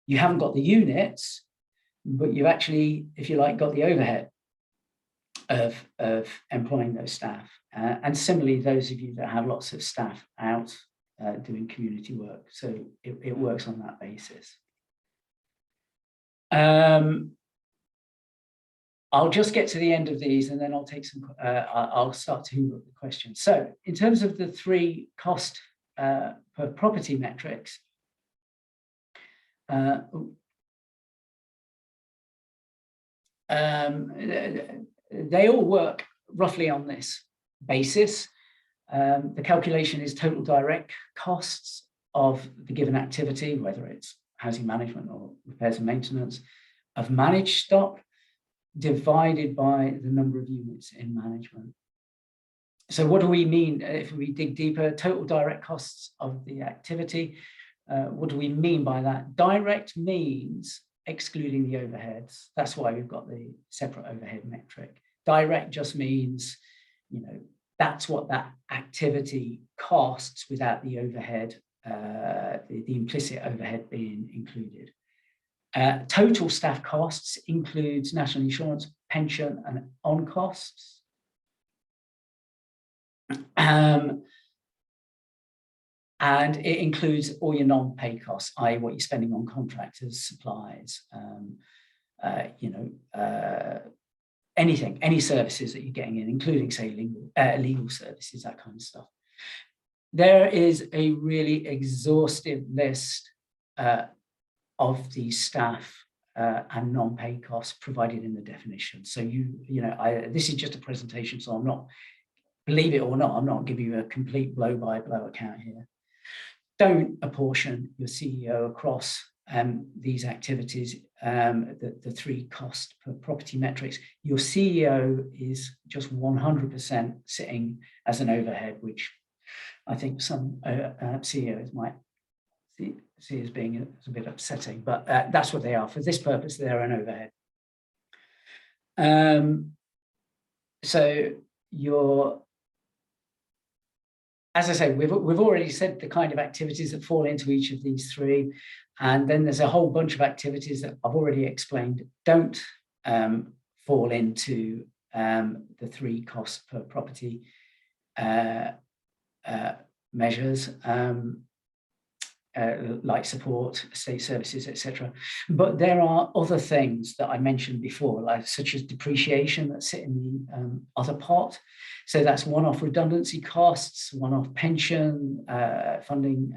you haven't got the units, but you've actually, if you like, got the overhead of employing those staff. And similarly, those of you that have lots of staff out doing community work. So it works on that basis. I'll just get to the end of these and then I'll take some, I'll start to hoover up the questions. So in terms of the 3 cost per property metrics, they all work roughly on this basis. The calculation is total direct costs of the given activity, whether it's housing management or repairs and maintenance, of managed stock divided by the number of units in management. So what do we mean if we dig deeper? Total direct costs of the activity. What do we mean by that? Direct means excluding the overheads. That's why we've got the separate overhead metric. direct just means, that's what that activity costs without the overhead, the implicit overhead being included. Total staff costs includes national insurance, pension, and on costs. And it includes all your non-paid costs, i.e. what you're spending on contractors, supplies, anything, any services that you're getting in, including, say, legal services, that kind of stuff. There is a really exhaustive list of the staff and non-paid costs provided in the definition. So this is just a presentation, so I'm not, believe it or not, I'm not giving you a complete blow-by-blow account here. Don't apportion your CEO across these activities, the 3 cost per property metrics. Your CEO is just 100% sitting as an overhead, which I think some CEOs might see as being a bit upsetting, but that's what they are. For this purpose, they're an overhead. So as I say, we've already said the kind of activities that fall into each of these 3, and then there's a whole bunch of activities that I've already explained don't fall into the 3 cost per property measures, like support, estate services, etc. But there are other things that I mentioned before, like such as depreciation that sit in the other pot. So that's one-off redundancy costs, one-off pension funding,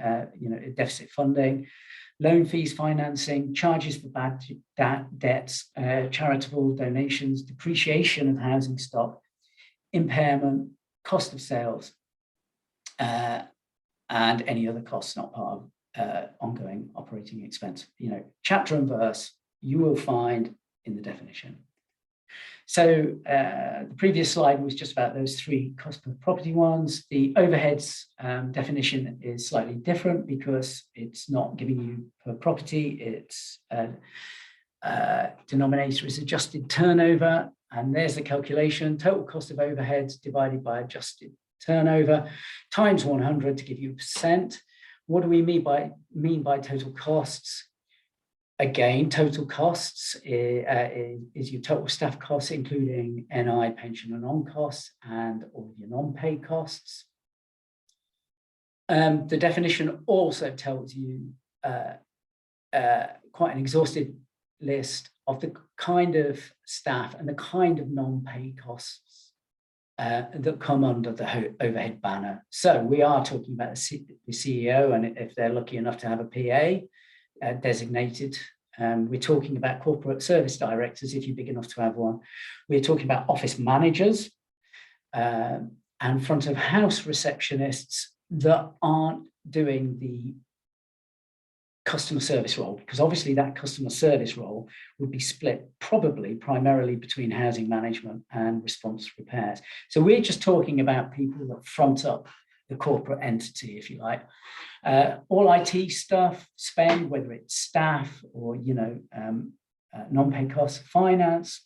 deficit funding, loan fees, financing, charges for bad debts, charitable donations, depreciation of housing stock, impairment, cost of sales, and any other costs not part of ongoing operating expense. Chapter and verse you will find in the definition. So the previous slide was just about those 3 cost per property ones. The overheads definition is slightly different because it's not giving you per property. Its denominator is adjusted turnover, and there's the calculation: total cost of overheads divided by adjusted turnover times 100 to give you a percent. What do we mean by total costs? Again, total costs is your total staff costs, including NI, pension, and on costs, and all of your non-paid costs. The definition also tells you quite an exhaustive list of the kind of staff and the kind of non-paid costs that come under the overhead banner. So we are talking about the CEO, and if they're lucky enough to have a PA designated, we're talking about corporate service directors if you're big enough to have one. We're talking about office managers and front of house receptionists that aren't doing the customer service role, because obviously that customer service role would be split probably primarily between housing management and response repairs. So we're just talking about people that front up the corporate entity, if you like. All IT stuff, spend, whether it's staff or non-paid costs, finance,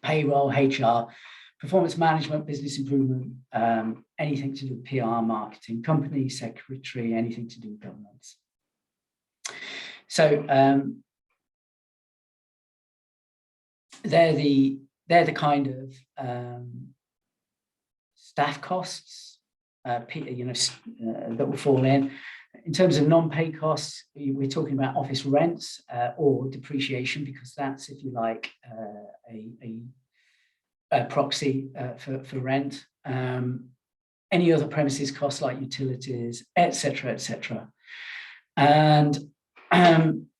payroll, HR, performance management, business improvement, anything to do with PR, marketing, company secretary, anything to do with governance. So they're the kind of staff costs that will fall in. In terms of non-paid costs, we're talking about office rents or depreciation, because that's, if you like, a proxy for rent. Any other premises costs like utilities, etc., etc. And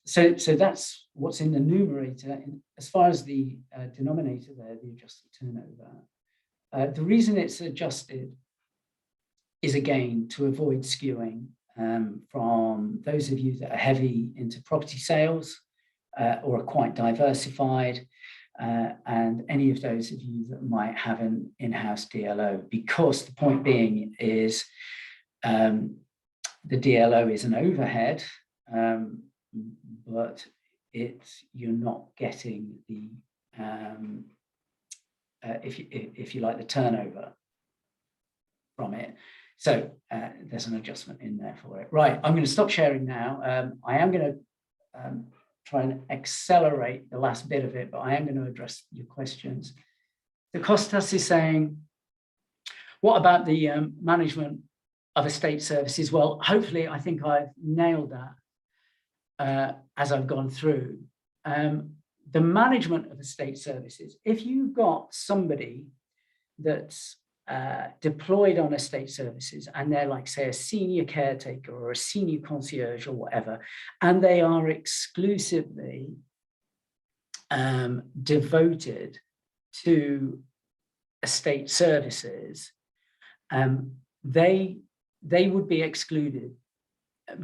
so that's what's in the numerator. As far as the denominator there, the adjusted turnover, the reason it's adjusted is, again, to avoid skewing from those of you that are heavy into property sales or are quite diversified, and any of those of you that might have an in-house DLO, because the point being is the DLO is an overhead, but you're not getting the if you like, the turnover from it. So there's an adjustment in there for it. Right, I'm going to stop sharing now. I am going to try and accelerate the last bit of it, but I am going to address your questions. The Costas is saying, what about the management of estate services? Well, hopefully, I think I've nailed that as I've gone through. The management of estate services, if you've got somebody that's deployed on estate services and they're like, say, a senior caretaker or a senior concierge or whatever, and they are exclusively devoted to estate services, they would be excluded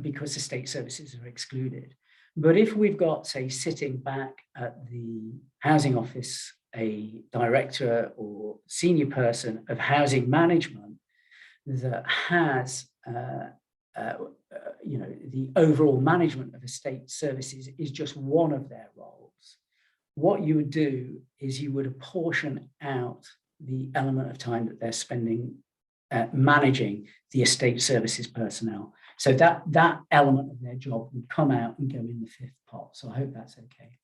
because estate services are excluded. But if we've got, say, sitting back at the housing office, a director or senior person of housing management that has, the overall management of estate services is just one of their roles, what you would do is you would apportion out the element of time that they're spending managing the estate services personnel. So that element of their job would come out and go in the fifth pot. So I hope that's okay.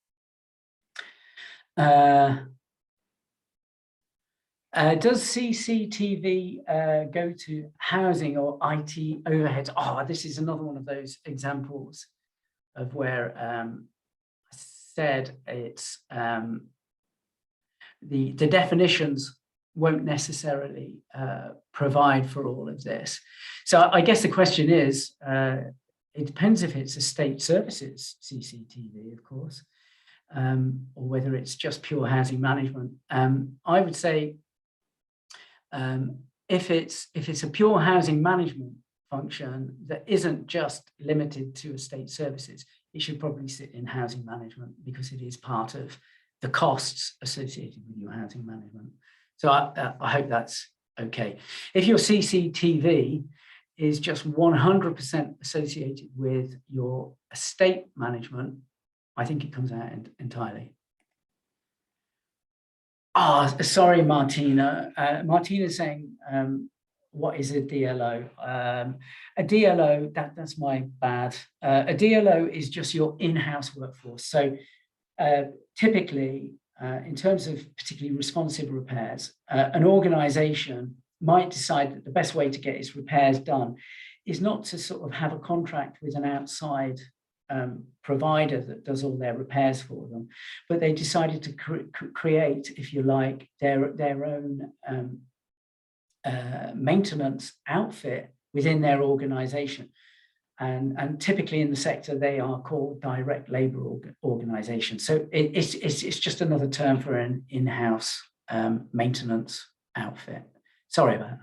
Does CCTV go to housing or IT overheads? Oh, this is another one of those examples of where I said it's the definitions won't necessarily provide for all of this. So I guess the question is, it depends if it's estate services CCTV, of course, or whether it's just pure housing management. I would say if it's a pure housing management function that isn't just limited to estate services, it should probably sit in housing management because it is part of the costs associated with your housing management. So I hope that's okay. If your CCTV is just 100% associated with your estate management, I think it comes out entirely. Oh, sorry, Martina. Martina's saying, what is a DLO? A DLO, that's my bad. A DLO is just your in-house workforce. So typically, in terms of particularly responsive repairs, an organization might decide that the best way to get its repairs done is not to sort of have a contract with an outside provider that does all their repairs for them, but they decided to create, if you like, their own maintenance outfit within their organization. And typically in the sector, they are called direct labor organizations. So it's just another term for an in-house maintenance outfit. Sorry about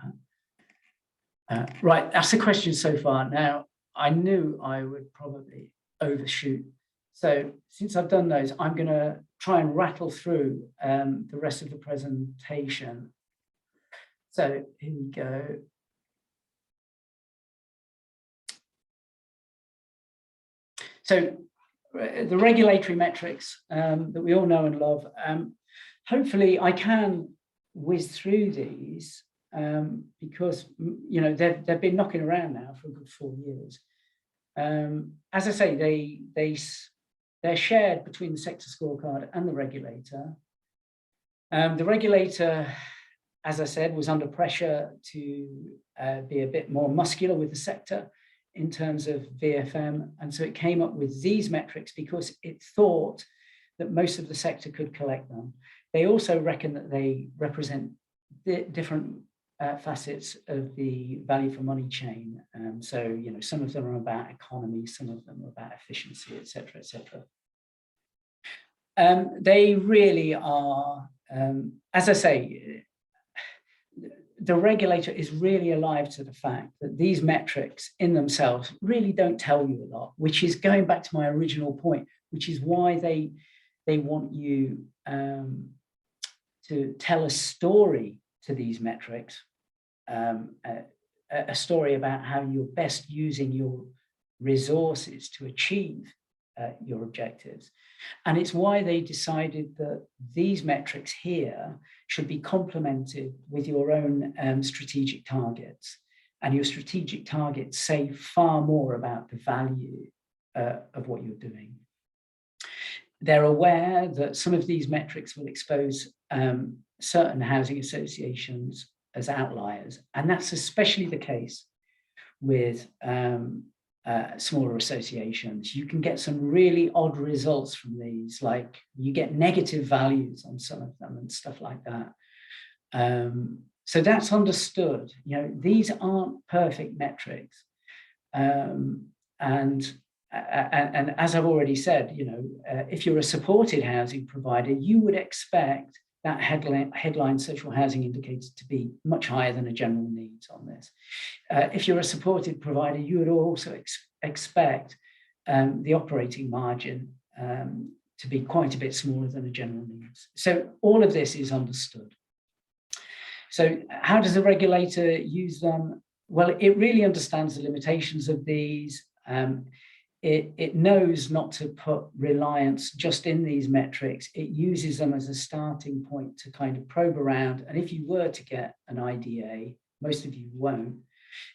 that. Right, that's the question so far. Now, I knew I would probably overshoot. So since I've done those, I'm going to try and rattle through the rest of the presentation. So here we go. So the regulatory metrics that we all know and love, hopefully I can whiz through these because, you know, they've been knocking around now for a good 4 years. As I say, they're shared between the sector scorecard and the regulator. The regulator, as I said, was under pressure to be a bit more muscular with the sector in terms of VFM. And so it came up with these metrics because it thought that most of the sector could collect them. They also reckon that they represent different facets of the value for money chain. So, you know, some of them are about economy, some of them are about efficiency, et cetera, et cetera. They really are, as I say, the regulator is really alive to the fact that these metrics in themselves really don't tell you a lot, which is going back to my original point, which is why they want you to tell a story to these metrics, a story about how you're best using your resources to achieve your objectives. And it's why they decided that these metrics here should be complemented with your own strategic targets. And your strategic targets say far more about the value of what you're doing. They're aware that some of these metrics will expose certain housing associations as outliers. And that's especially the case with smaller associations. You can get some really odd results from these, like you get negative values on some of them and stuff like that. So that's understood. You know, these aren't perfect metrics. And as I've already said, you know, if you're a supported housing provider, you would expect that headline social housing indicator to be much higher than a general needs on this. If you're a supported provider, you would also expect the operating margin to be quite a bit smaller than a general needs. So all of this is understood. So how does the regulator use them? Well, it really understands the limitations of these. It knows not to put reliance just in these metrics. It uses them as a starting point to kind of probe around. And if you were to get an IDA, most of you won't,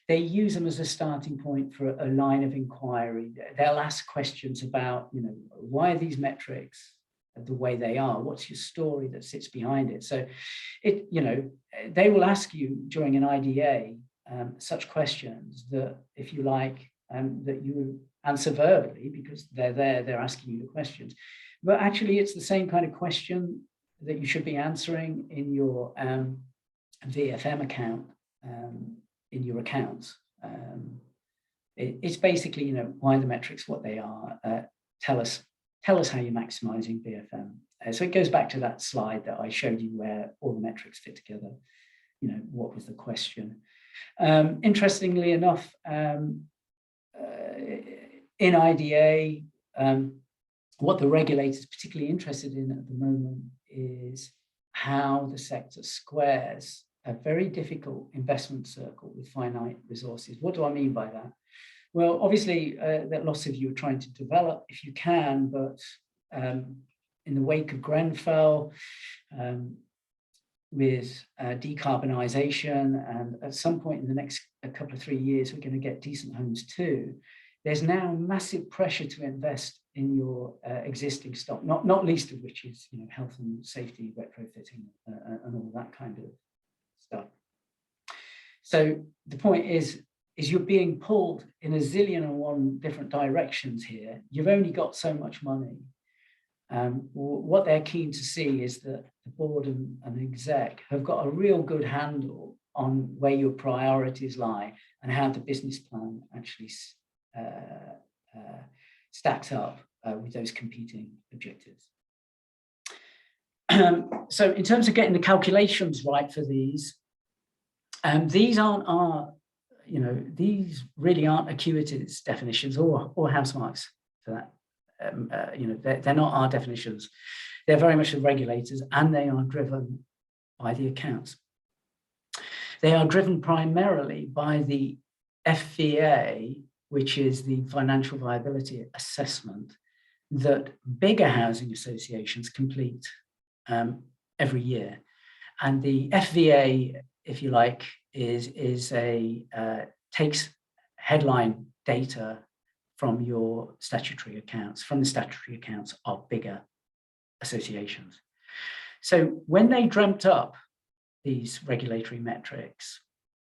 they use them as a starting point for a line of inquiry. They'll ask questions about, you know, why are these metrics the way they are? What's your story that sits behind it? So you know, they will ask you during an IDA such questions that, if you like, that you answer verbally, because they're there, they're asking you the questions. But actually, it's the same kind of question that you should be answering in your VFM account, in your accounts. It's basically, you know, why the metrics, what they are, tell us how you're maximizing VFM. So it goes back to that slide that I showed you where all the metrics fit together. You know, what was the question? Interestingly enough, in IDA, what the regulator is particularly interested in at the moment is how the sector squares a very difficult investment circle with finite resources. What do I mean by that? Well, obviously, that lots of you are trying to develop if you can, but in the wake of Grenfell, with decarbonisation, and at some point in the next couple of 3 years, we're going to get decent homes too. There's now massive pressure to invest in your existing stock, not least of which is, you know, health and safety, retrofitting, and all that kind of stuff. So the point is you're being pulled in a zillion and one different directions here. You've only got so much money. What they're keen to see is that the board and exec have got a real good handle on where your priorities lie and how the business plan actually stacks up with those competing objectives. So in terms of getting the calculations right for these aren't our, you know, these really aren't Acuity's definitions or HouseMark's for that. You know, they're not our definitions. They're very much the regulators, and they are driven by the accounts. They are driven primarily by the FVA, which is the financial viability assessment that bigger housing associations complete every year. And the FVA, if you like, takes headline data from your statutory accounts, from the statutory accounts of bigger associations. So when they dreamt up these regulatory metrics,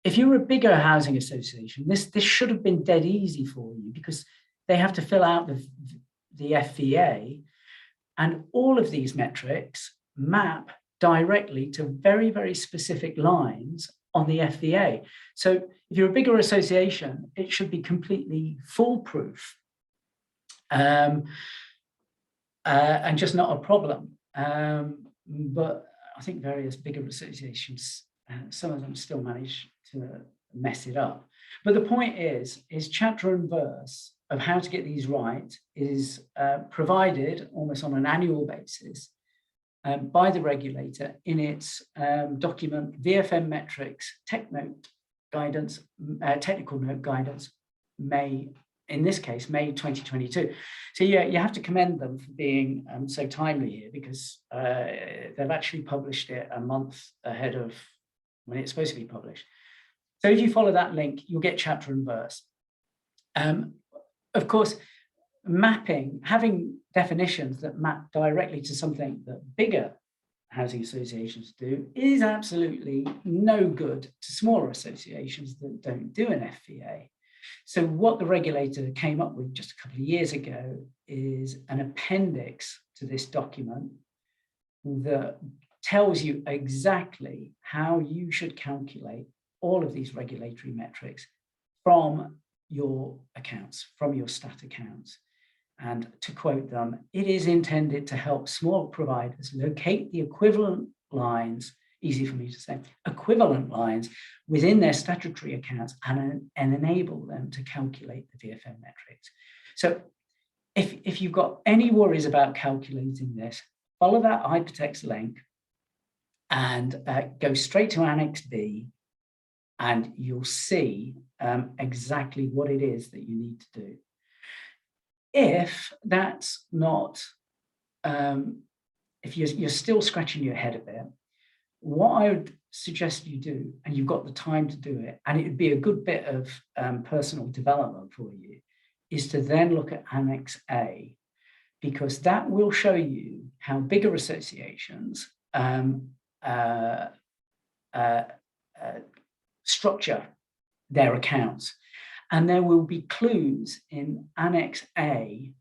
if you're a bigger housing association, this should have been dead easy for you, because they have to fill out the FVA, and all of these metrics map directly to very, very specific lines on the FVA. So if you're a bigger association, it should be completely foolproof and just not a problem. But I think various bigger associations, some of them still manage to mess it up. But the point is chapter and verse of how to get these right is provided almost on an annual basis by the regulator in its document VFM Metrics Technical Note Guidance, May in this case, May 2022. So yeah, you have to commend them for being so timely here, because they've actually published it a month ahead of when it's supposed to be published. So if you follow that link, you'll get chapter and verse. Of course, having definitions that map directly to something that bigger housing associations do is absolutely no good to smaller associations that don't do an FVA. So what the regulator came up with just a couple of years ago is an appendix to this document that tells you exactly how you should calculate all of these regulatory metrics from your accounts, from your stat accounts. And to quote them, it is intended to help small providers locate the equivalent lines, easy for me to say, equivalent lines within their statutory accounts and enable them to calculate the VFM metrics. So if you've got any worries about calculating this, follow that hypertext link and go straight to Annex B, and you'll see exactly what it is that you need to do. If that's not, if you're still scratching your head a bit, what I would suggest you do, and you've got the time to do it, and it would be a good bit of personal development for you, is to then look at Annex A, because that will show you how bigger associations structure their accounts. And there will be clues in Annex A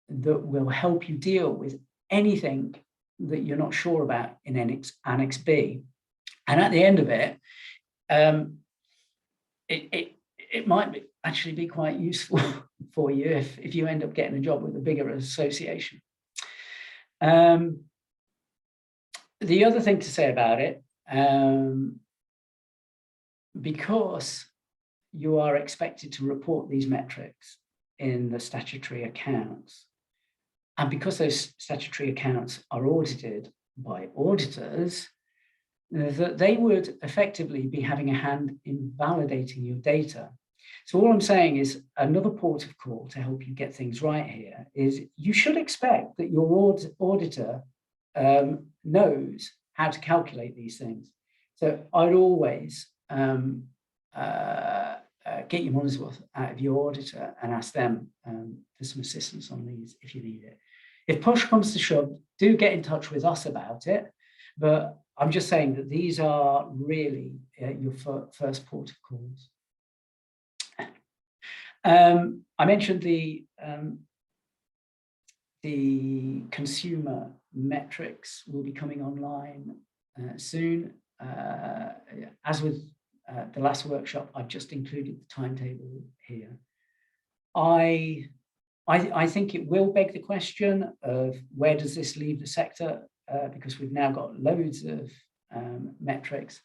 that will help you deal with anything that you're not sure about in Annex B. And at the end of it, it might actually be quite useful for you if you end up getting a job with a bigger association. The other thing to say about it, because you are expected to report these metrics in the statutory accounts, and because those statutory accounts are audited by auditors, that they would effectively be having a hand in validating your data. So all I'm saying is, another port of call to help you get things right here is you should expect that your auditor knows how to calculate these things. So I'd always get your money's worth out of your auditor and ask them for some assistance on these if you need it. If push comes to shove, do get in touch with us about it. But I'm just saying that these are really your first port of calls. I mentioned the consumer metrics will be coming online soon. As with the last workshop, I've just included the timetable here. I think it will beg the question of where does this leave the sector, because we've now got loads of metrics.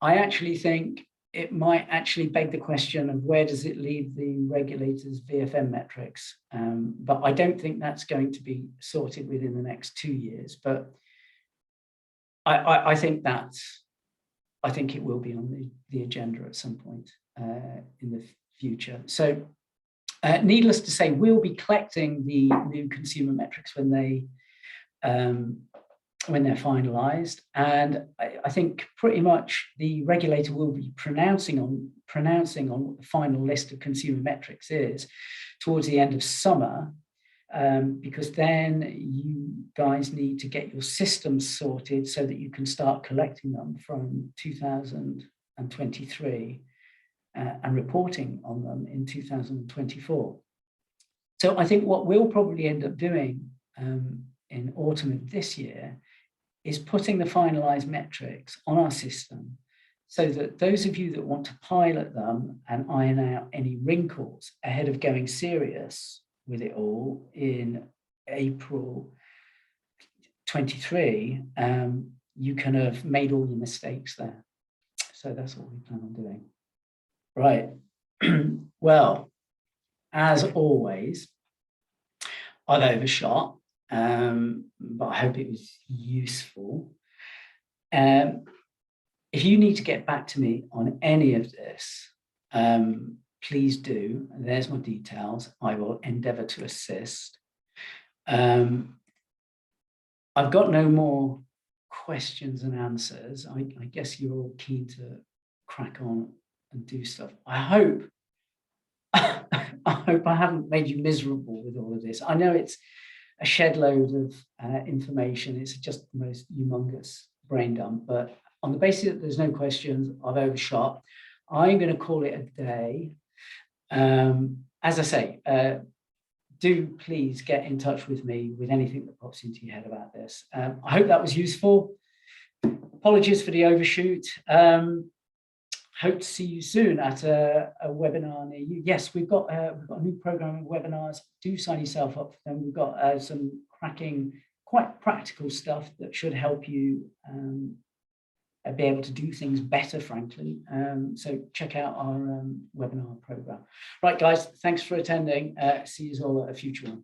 I actually think it might actually beg the question of where does it leave the regulators' VFM metrics, but I don't think that's going to be sorted within the next 2 years. But I think it will be on the agenda at some point in the future. So needless to say, we'll be collecting the new consumer metrics when they're finalized. And I think pretty much the regulator will be pronouncing on what the final list of consumer metrics is towards the end of summer, because then you guys need to get your systems sorted so that you can start collecting them from 2023 and reporting on them in 2024. So I think what we'll probably end up doing in autumn of this year is putting the finalized metrics on our system so that those of you that want to pilot them and iron out any wrinkles ahead of going serious with it all in April 23, you can have made all your mistakes there. So that's what we plan on doing. Right. Well, as always, I've overshot, but I hope it was useful. If you need to get back to me on any of this, please do. And there's my details. I will endeavour to assist. I've got no more questions and answers. I guess you're all keen to crack on and do stuff. I hope I haven't made you miserable with all of this. I know it's a shed load of information. It's just the most humongous brain dump, but on the basis that there's no questions, I've overshot. I'm going to call it a day. As I say, do please get in touch with me with anything that pops into your head about this. I hope that was useful. Apologies for the overshoot. Hope to see you soon at a webinar near you. Yes, we've got a new program of webinars. Do sign yourself up for them. We've got some cracking, quite practical stuff that should help you be able to do things better, frankly. So check out our webinar program. Right, guys, thanks for attending. See you all at a future one.